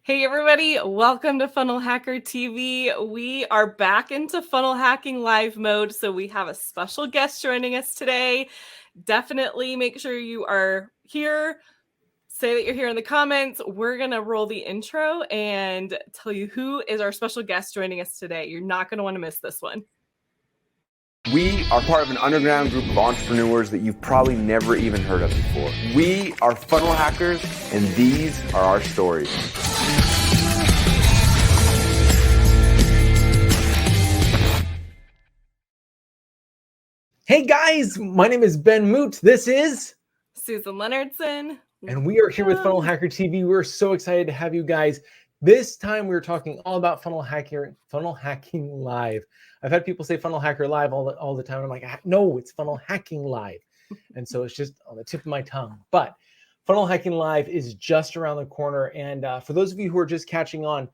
Hey everybody, welcome to Funnel Hacker TV. We are back into funnel hacking live mode, so we have a special guest joining us today. Definitely make sure you are here. Say that you're here in the comments. We're going to roll the intro and tell you who is our special guest joining us today. You're not going to want to miss this one. We are part of an underground group of entrepreneurs that you've probably never even heard of before. We are funnel hackers, and these are our stories. Hey guys, my name is Ben Moot. This is Susan Leonardson. And we are here with Funnel Hacker TV. We're so excited to have you guys. This time we're talking all about funnel hacking live. I've had people say funnel hacker live all the time. I'm like, no, it's funnel hacking live. And so it's just on the tip of my tongue. But funnel hacking live is just around the corner. And for those of you who are just catching on,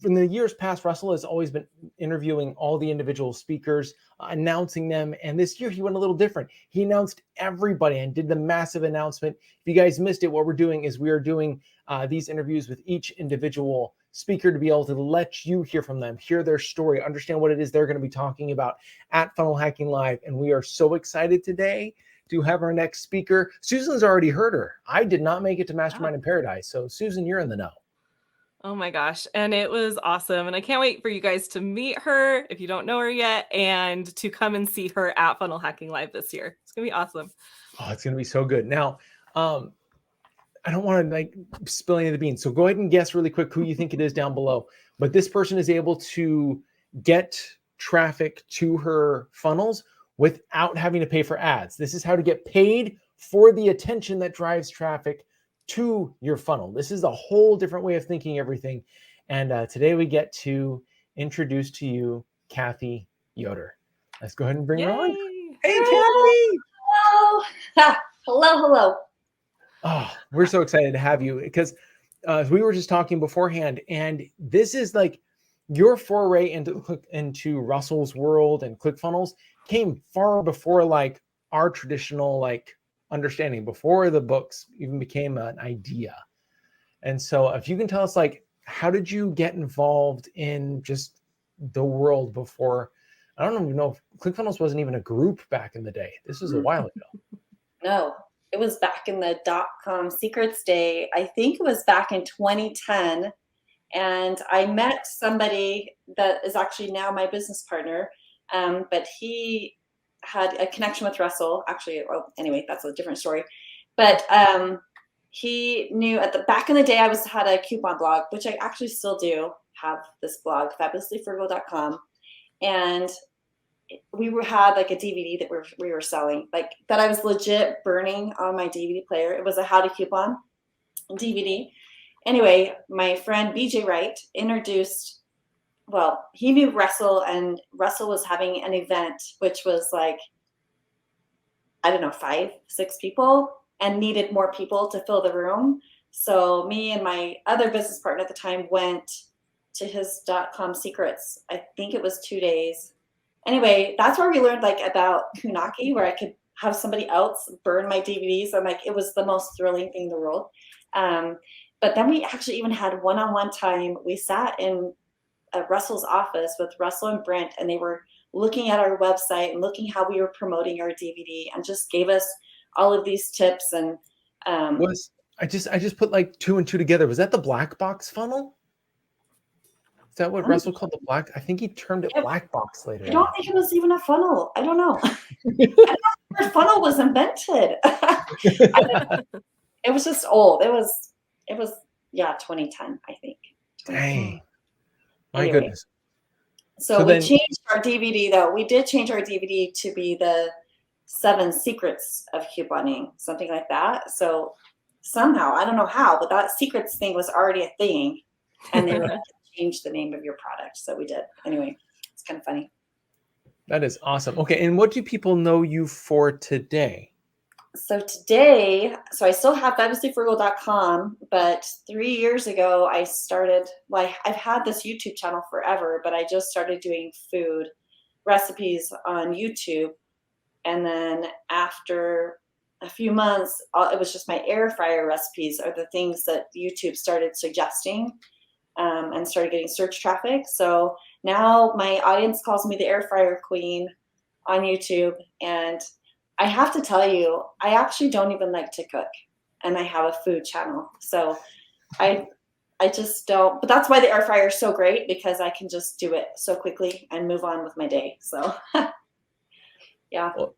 in the years past, Russell has always been interviewing all the individual speakers, announcing them. And this year he went a little different. He announced everybody and did the massive announcement. If you guys missed it, what we're doing is we are doing these interviews with each individual speaker to be able to let you hear from them, hear their story, understand what it is they're going to be talking about at Funnel Hacking Live. And we are so excited today to have our next speaker. Susan's already heard her. I did not make it to Mastermind in Paradise. So Susan, you're in the know. Oh my gosh. And it was awesome. And I can't wait for you guys to meet her if you don't know her yet and to come and see her at Funnel Hacking Live this year. It's going to be awesome. Oh, it's going to be so good. Now, I don't want to spill any of the beans. So go ahead and guess really quick who you think it is down below. But this person is able to get traffic to her funnels without having to pay for ads. This is how to get paid for the attention that drives traffic to your funnel. This is a whole different way of thinking everything. And today we get to introduce to you Cathy Yoder. Let's go ahead and bring her on. Hey, Cathy. Hello. Hello. Oh, we're so excited to have you because we were just talking beforehand, and this is like your foray into Russell's world and ClickFunnels came far before like our traditional understanding, before the books even became an idea. And so if you can tell us, how did you get involved in just the world before? I don't even know if ClickFunnels wasn't even a group back in the day. This was a while ago. No, it was back in the .com secrets day. I think it was back in 2010. And I met somebody that is actually now my business partner, but he had a connection with Russell. Actually, anyway, that's a different story. But he knew back in the day, I had a coupon blog, which I actually still do have this blog, fabulouslyfrugal.com. And we had a DVD that we were selling, that I was legit burning on my DVD player. It was a how to coupon DVD. Anyway, my friend BJ Wright introduced, he knew Russell, and Russell was having an event, which was 5, 6 people, and needed more people to fill the room. So me and my other business partner at the time went to his .com secrets. I think it was 2 days. Anyway, that's where we learned about Kunaki, where I could have somebody else burn my DVDs. It was the most thrilling thing in the world. But then we actually even had one-on-one time. We sat in Russell's office with Russell and Brent, and they were looking at our website and looking how we were promoting our DVD, and just gave us all of these tips. And I just put 2 and 2 together. Was that the black box funnel? Is that what Russell called the black? I think he termed it black box later. I don't think it was even a funnel. I don't know. I don't know if funnel was invented. It was just old. It was 2010, I think. Dang. My goodness. So we changed our DVD, though. We did change our DVD to be the 7 secrets of couponing, something like that. So somehow, I don't know how, but that secrets thing was already a thing. And they were like, change the name of your product. So we did. Anyway, it's kind of funny. That is awesome. Okay. And what do people know you for today? So today, I still have fabulouslyfrugal.com, but 3 years ago, I started, I've had this YouTube channel forever, but I just started doing food recipes on YouTube. And then after a few months, it was just my air fryer recipes are the things that YouTube started suggesting, and started getting search traffic. So now my audience calls me the Airfryer Queen on YouTube. And I have to tell you, I actually don't even like to cook, and I have a food channel. So I just don't, but that's why the air fryer is so great, because I can just do it so quickly and move on with my day. So yeah. Well,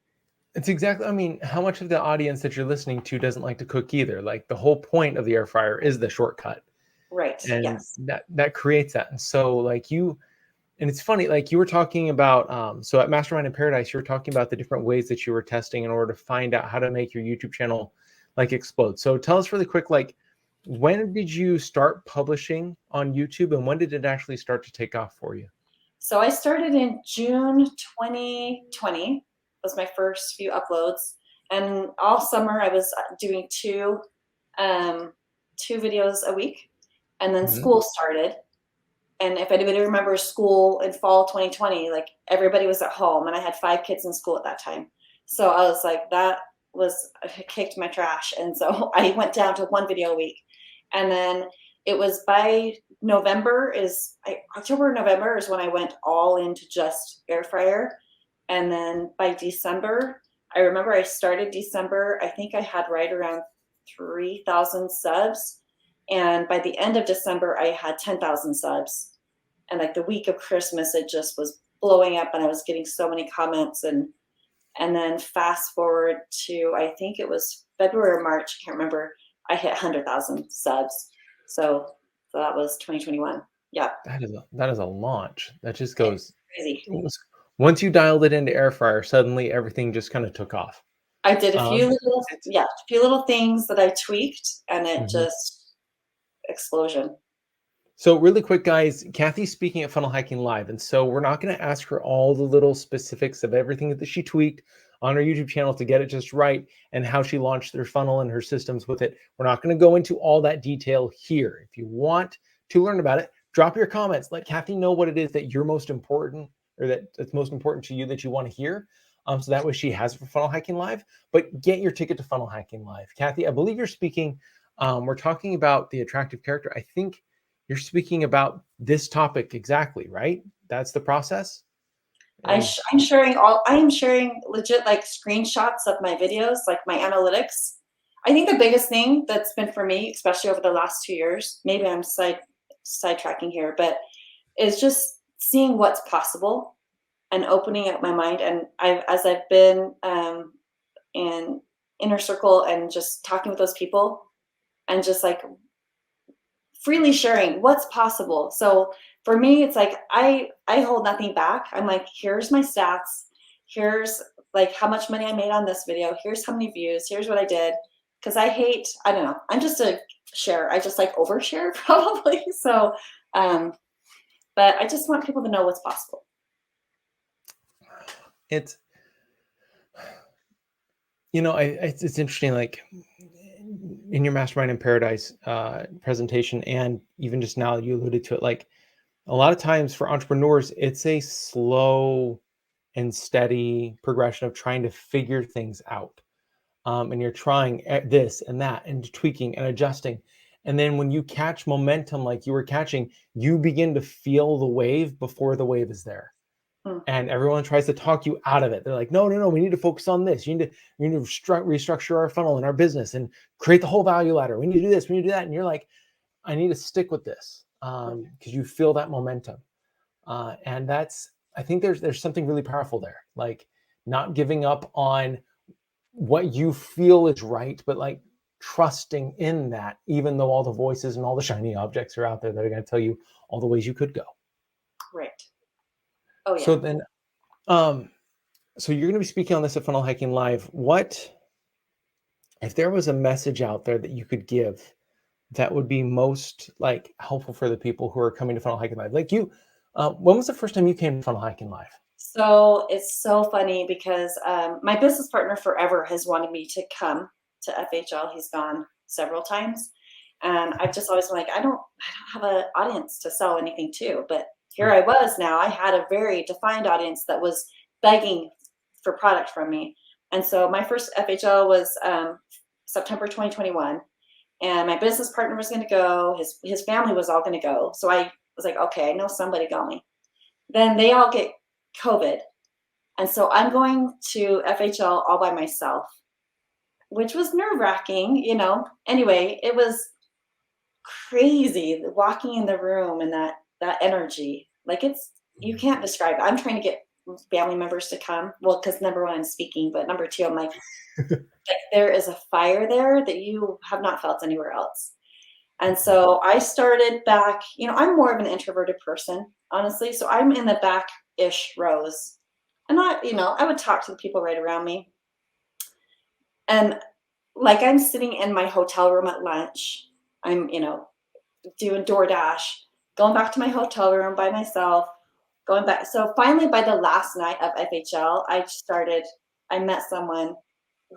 it's exactly, I mean, how much of the audience that you're listening to doesn't like to cook either? Like the whole point of the air fryer is the shortcut. Right. And Yes. that creates that. And so like and it's funny, like you were talking about, so at Mastermind in Paradise, you were talking about the different ways that you were testing in order to find out how to make your YouTube channel like explode. So tell us really quick, like when did you start publishing on YouTube and when did it actually start to take off for you? So I started in June 2020 was my first few uploads. And all summer I was doing two videos a week. And then Mhm. school started. And if anybody remembers school in fall 2020, like everybody was at home, and I had 5 kids in school at that time. So I was like, that was kicked my trash. And so I went down to 1 video a week. And then it was by October, November is when I went all into just air fryer. And then by December, I remember I started December, I think I had right around 3,000 subs. And by the end of December, I had 10,000 subs. And like the week of Christmas, it just was blowing up, and I was getting so many comments. And then fast forward to, I think it was February or March, I can't remember, I hit 100,000 subs. So that was 2021. Yeah. That is a launch. That just goes, Crazy. once you dialed it into air fryer, suddenly everything just kind of took off. I did a few Um, little things that I tweaked, and it mhm. just explosion. So really quick, guys, Cathy's speaking at Funnel Hacking Live. And so we're not going to ask her all the little specifics of everything that she tweaked on her YouTube channel to get it just right and how she launched their funnel and her systems with it. We're not going to go into all that detail here. If you want to learn about it, drop your comments. Let Cathy know what it is that you're most important, or that's most important to you that you want to hear. So that way she has it for Funnel Hacking Live. But get your ticket to Funnel Hacking Live. Cathy, I believe you're speaking. We're talking about the attractive character. I think you're speaking about this topic exactly, right? That's the process. I am sharing legit like screenshots of my videos, like my analytics. I think the biggest thing that's been for me, especially over the last 2 years, maybe I'm sidetracking here, but is just seeing what's possible and opening up my mind. And as I've been in inner circle and just talking with those people, and just like freely sharing what's possible. So for me, it's like I hold nothing back. I'm like, here's my stats. Here's like how much money I made on this video. Here's how many views. Here's what I did. Because I don't know. I'm just a share. I just like overshare probably. So, but I just want people to know what's possible. It's, it's interesting, like in your Mastermind in Paradise presentation, and even just now you alluded to it, like a lot of times for entrepreneurs, it's a slow and steady progression of trying to figure things out. And you're trying this and that and tweaking and adjusting. And then when you catch momentum like you were catching, you begin to feel the wave before the wave is there. And everyone tries to talk you out of it. They're like, no, we need to focus on this. We need to restructure our funnel and our business and create the whole value ladder. We need to do this. We need to do that. And you're like, I need to stick with this because you feel that momentum. And I think there's something really powerful there, like not giving up on what you feel is right, but like trusting in that, even though all the voices and all the shiny objects are out there that are going to tell you all the ways you could go. Right. Oh yeah. So then, so you're going to be speaking on this at Funnel Hacking Live. What, if there was a message out there that you could give that would be most like helpful for the people who are coming to Funnel Hacking Live? Like you, when was the first time you came to Funnel Hacking Live? So it's so funny because my business partner forever has wanted me to come to FHL. He's gone several times. And I've just always been like, I don't have an audience to sell anything to. But here I was now. I had a very defined audience that was begging for product from me. And so my first FHL was September 2021. And my business partner was going to go. His family was all going to go. So I was like, okay, I know somebody going. Then they all get COVID. And so I'm going to FHL all by myself, which was nerve-wracking, you know. Anyway, it was crazy walking in the room and that energy. Like you can't describe it. I'm trying to get family members to come. Well, because number one, I'm speaking, but number two, I'm like there is a fire there that you have not felt anywhere else. And so I started back, you know, I'm more of an introverted person, honestly. So I'm in the back-ish rows. And I would talk to the people right around me. And like I'm sitting in my hotel room at lunch. I'm, doing DoorDash, going back to my hotel room by myself, going back. So finally, by the last night of FHL, I met someone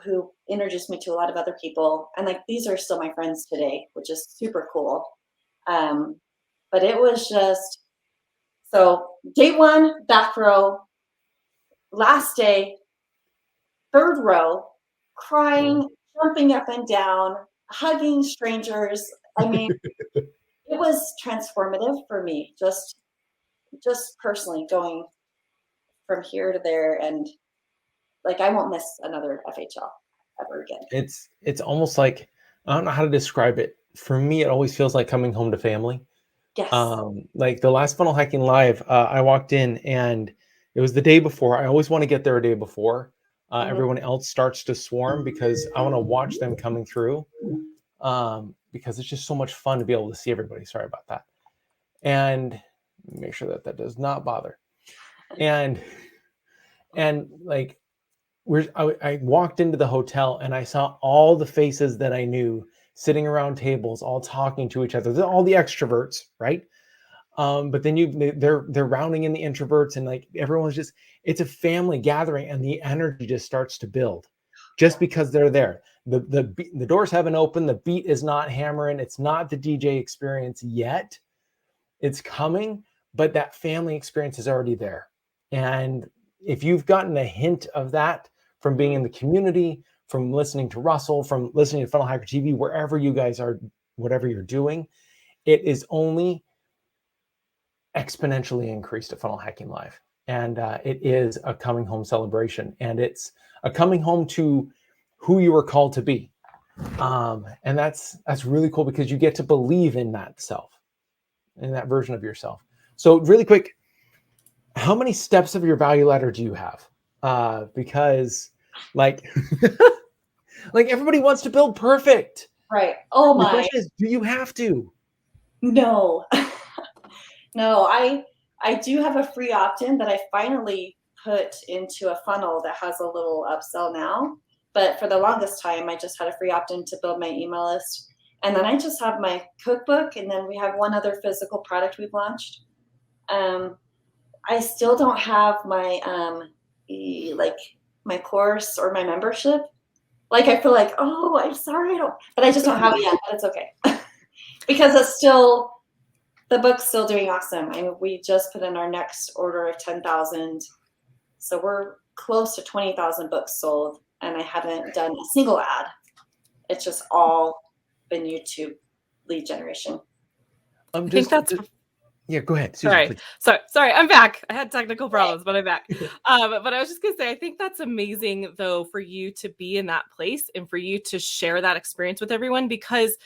who introduced me to a lot of other people. And like, these are still my friends today, which is super cool. But it was just, so day one, back row, last day, third row, crying, jumping up and down, hugging strangers. I mean, it was transformative for me, just personally going from here to there. And like, I won't miss another FHL ever again. It's almost like, I don't know how to describe it. For me, it always feels like coming home to family. Yes. Like the last Funnel Hacking Live, I walked in and it was the day before. I always want to get there a day before. Everyone else starts to swarm because I want to watch them coming through. Because it's just so much fun to be able to see everybody. Sorry about that. And make sure that does not bother. And like, I walked into the hotel and I saw all the faces that I knew sitting around tables, all talking to each other. All the extroverts, right? But then they're rounding in the introverts, and like everyone's just, it's a family gathering, and the energy just starts to build just because they're there. The doors haven't opened, the beat is not hammering, it's not the DJ experience yet. It's coming, but that family experience is already there. And if you've gotten a hint of that from being in the community, from listening to Russell, from listening to Funnel Hacker TV, wherever you guys are, whatever you're doing, it is only exponentially increased at Funnel Hacking Live. And it is a coming home celebration. And it's a coming home to who you were called to be. And that's really cool because you get to believe in that self, in that version of yourself. So really quick, how many steps of your value ladder do you have? Because like, like everybody wants to build perfect. Right. Oh my. The question is, do you have to? No. No, I do have a free opt-in that I finally put into a funnel that has a little upsell now. But for the longest time, I just had a free opt-in to build my email list. And then I just have my cookbook, and then we have one other physical product we've launched. I still don't have my my course or my membership. Like, I feel like, oh, I'm sorry, but I just don't have it yet, but it's okay. Because it's still, the book's still doing awesome. I mean, we just put in our next order of 10,000. So we're close to 20,000 books sold, and I haven't done a single ad. It's just all been YouTube lead generation. Yeah, go ahead, Susan. Sorry, I'm back. I had technical problems, but I'm back. But I was just gonna say, I think that's amazing, though, for you to be in that place and for you to share that experience with everyone, because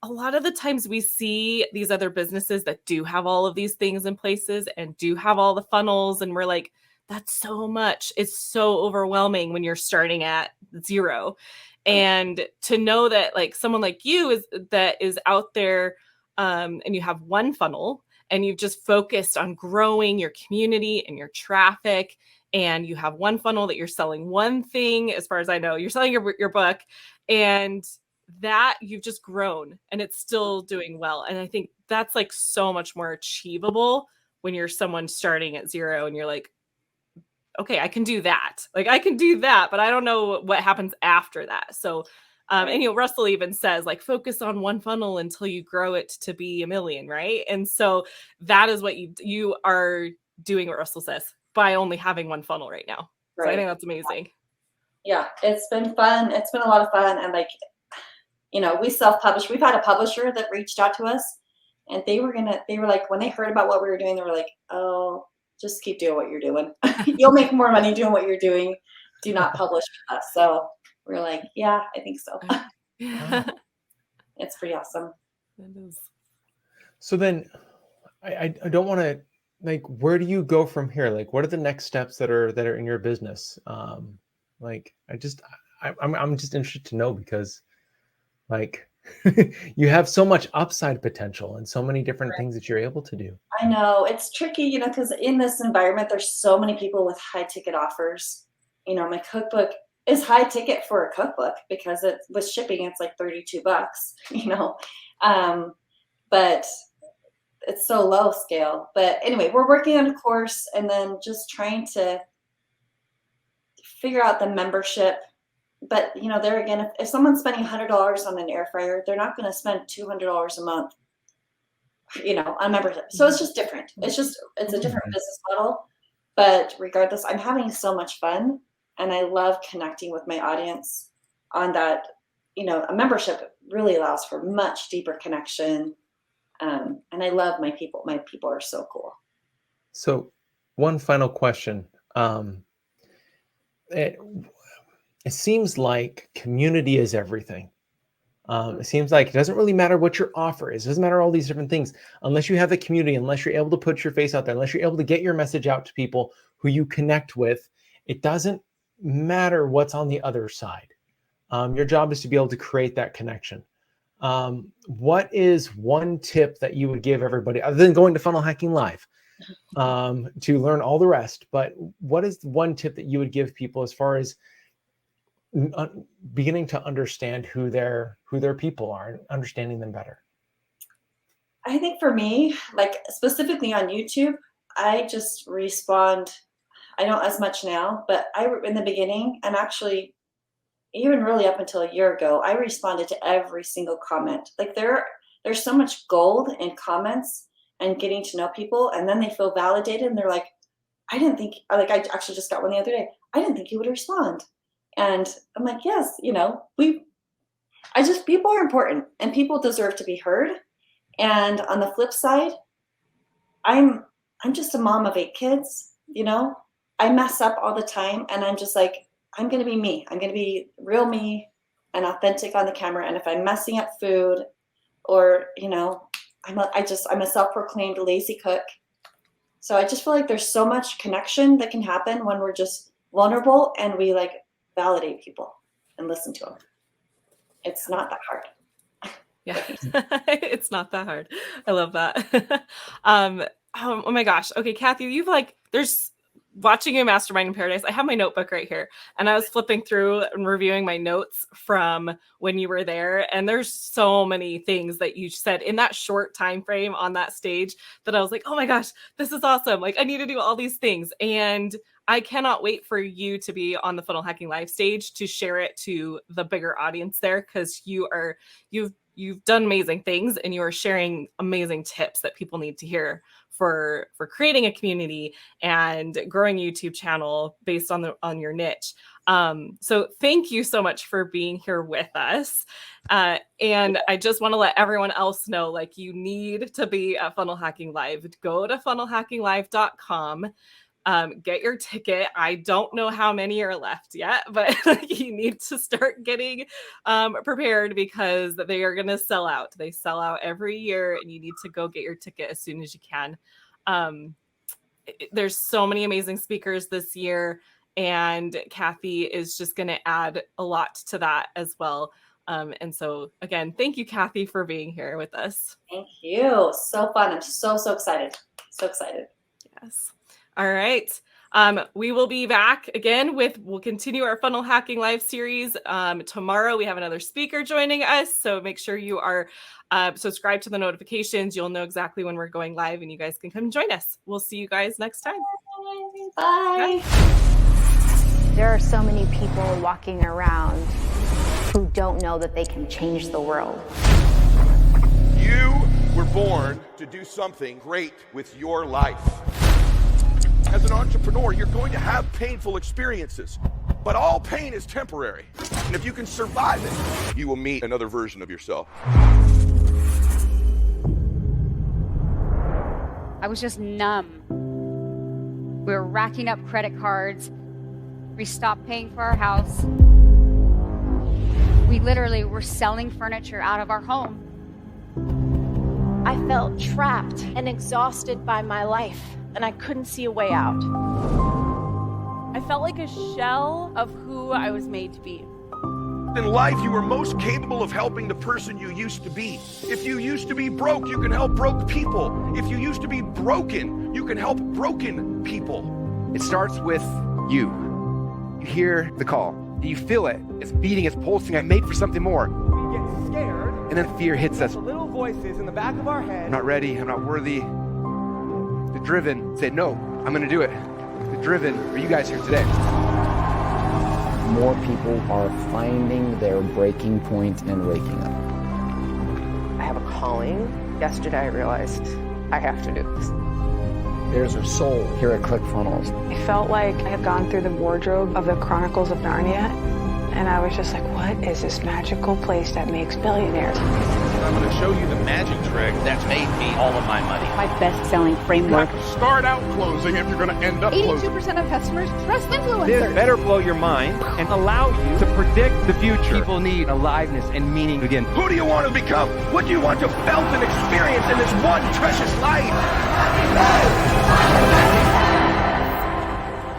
a lot of the times we see these other businesses that do have all of these things in places and do have all the funnels, and we're like, that's so much. It's so overwhelming when you're starting at zero. And to know that like someone like you is out there, and you have one funnel, and you've just focused on growing your community and your traffic, and you have one funnel that you're selling one thing, as far as I know, you're selling your book, and that you've just grown and it's still doing well. And I think that's like so much more achievable when you're someone starting at zero and you're like, okay, I can do that. Like I can do that, but I don't know what happens after that. So, and Russell even says like, focus on one funnel until you grow it to be 1 million. Right. And so that is what you are doing, what Russell says, by only having one funnel right now. Right. So I think that's amazing. Yeah, it's been fun. It's been a lot of fun. And like, you know, we self-publish. We've had a publisher that reached out to us, and they were like, when they heard about what we were doing, they were like, oh, just keep doing what you're doing. You'll make more money doing what you're doing. Do not publish with us. So we're like, yeah, I think so. Yeah. It's pretty awesome. It is. So then I don't want to, like, where do you go from here? Like, what are the next steps that are in your business? Like, I'm just interested to know, because like you have so much upside potential and so many different things that you're able to do. I know it's tricky, you know, because in this environment, there's so many people with high ticket offers. You know, my cookbook is high ticket for a cookbook because it's with shipping, it's like $32, you know, but it's so low scale. But anyway, we're working on a course and then just trying to figure out the membership. But, you know, there again, if someone's spending $100 on an air fryer, they're not going to spend $200 a month, you know, on membership. So it's just different. It's a different business model. But regardless, I'm having so much fun, and I love connecting with my audience on that. You know, a membership really allows for much deeper connection. And I love my people. My people are so cool. So one final question. It seems like community is everything. It seems like it doesn't really matter what your offer is. It doesn't matter all these different things. Unless you have the community, unless you're able to put your face out there, unless you're able to get your message out to people who you connect with, it doesn't matter what's on the other side. Your job is to be able to create that connection. What is one tip that you would give everybody, other than going to Funnel Hacking Live, to learn all the rest? But what is one tip that you would give people as far as beginning to understand who their people are and understanding them better? I think for me, like specifically on YouTube, I just respond. I don't as much now, but in the beginning, and actually even really up until a year ago, I responded to every single comment. Like there's so much gold in comments and getting to know people, and then they feel validated and they're like, I didn't think, like I actually just got one the other day, I didn't think you would respond. And I'm like, yes, you know, people are important and people deserve to be heard. And on the flip side, I'm just a mom of 8 kids, you know, I mess up all the time, and I'm just like, I'm going to be me. I'm going to be real me and authentic on the camera. And if I'm messing up food, or, you know, I'm a self-proclaimed lazy cook. So I just feel like there's so much connection that can happen when we're just vulnerable and we like validate people and listen to them. It's not that hard. Yeah, it's not that hard. I love that. Oh my gosh. Okay, Cathy, there's watching you Mastermind in Paradise. I have my notebook right here, and I was flipping through and reviewing my notes from when you were there. And there's so many things that you said in that short time frame on that stage that I was like, oh my gosh, this is awesome. Like I need to do all these things. And I cannot wait for you to be on the Funnel Hacking Live stage to share it to the bigger audience there, because you've done amazing things and you are sharing amazing tips that people need to hear for creating a community and growing a YouTube channel based on your niche. So thank you so much for being here with us. And I just want to let everyone else know, like, you need to be at Funnel Hacking Live. Go to funnelhackinglive.com. Get your ticket. I don't know how many are left yet, but you need to start getting prepared, because they are going to sell out. They sell out every year, and you need to go get your ticket as soon as you can. There's so many amazing speakers this year, and Cathy is just going to add a lot to that as well. And so again, thank you, Cathy, for being here with us. Thank you. So fun. I'm so excited. So excited. Yes. All right. We will be back again we'll continue our Funnel Hacking Live series. Tomorrow we have another speaker joining us. So make sure you are subscribed to the notifications. You'll know exactly when we're going live, and you guys can come join us. We'll see you guys next time. Bye. There are so many people walking around who don't know that they can change the world. You were born to do something great with your life. As an entrepreneur, you're going to have painful experiences. But all pain is temporary. And if you can survive it, you will meet another version of yourself. I was just numb. We were racking up credit cards. We stopped paying for our house. We literally were selling furniture out of our home. I felt trapped and exhausted by my life, and I couldn't see a way out. I felt like a shell of who I was made to be. In life, you are most capable of helping the person you used to be. If you used to be broke, you can help broke people. If you used to be broken, you can help broken people. It starts with you. You hear the call. You feel it. It's beating, it's pulsing. I'm made for something more. We get scared. And then fear hits us. The little voices in the back of our head. I'm not ready. I'm not worthy. The driven say, no, I'm going to do it. The driven are you guys here today. More people are finding their breaking point and waking up. I have a calling. Yesterday I realized I have to do this. There's a soul here at ClickFunnels. I felt like I had gone through the wardrobe of the Chronicles of Narnia, and I was just like, what is this magical place that makes millionaires? I'm going to show you the magic trick that's made me all of my money. My best-selling framework. Start out closing if you're going to end up closing. 82% of customers trust influencers. This better blow your mind and allow you to predict the future. People need aliveness and meaning again. Who do you want to become? What do you want to felt and experience in this one precious life?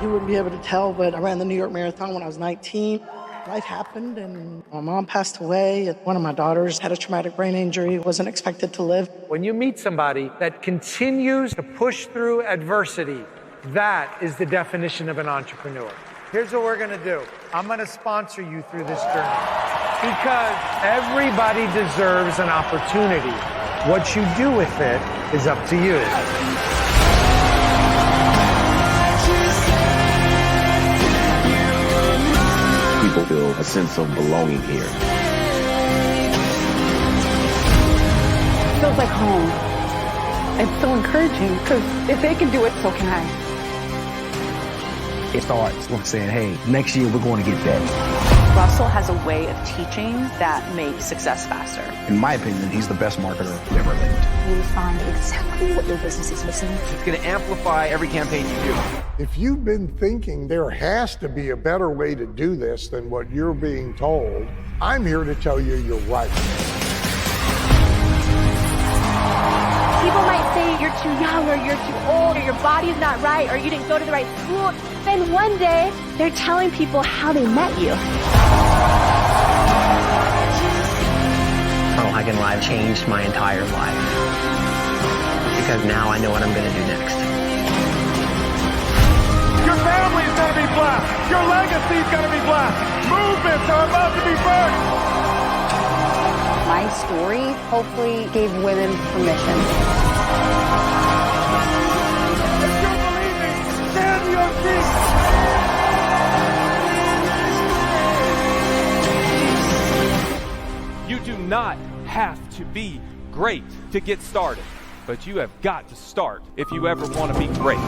You wouldn't be able to tell, but I ran the New York Marathon when I was 19. Life happened and my mom passed away. And one of my daughters had a traumatic brain injury, wasn't expected to live. When you meet somebody that continues to push through adversity, that is the definition of an entrepreneur. Here's what we're going to do. I'm going to sponsor you through this journey because everybody deserves an opportunity. What you do with it is up to you. People feel a sense of belonging here. It feels like home. It's so encouraging because if they can do it, so can I. It starts with saying, hey, next year we're going to get that. Russell has a way of teaching that makes success faster. In my opinion, he's the best marketer who ever lived. You find exactly what your business is missing. It's going to amplify every campaign you do. If you've been thinking there has to be a better way to do this than what you're being told, I'm here to tell you you're right. People might say you're too young or you're too old or your body's not right or you didn't go to the right school. Then one day, they're telling people how they met you. Funnel Hacking Live changed my entire life because now I know what I'm going to do next. Your family's going to be blessed. Your legacy's going to be blessed. Movements are about to be birthed. My story hopefully gave women permission. If you believe me, stand to your feet. You do not have to be great to get started, but you have got to start if you ever want to be great.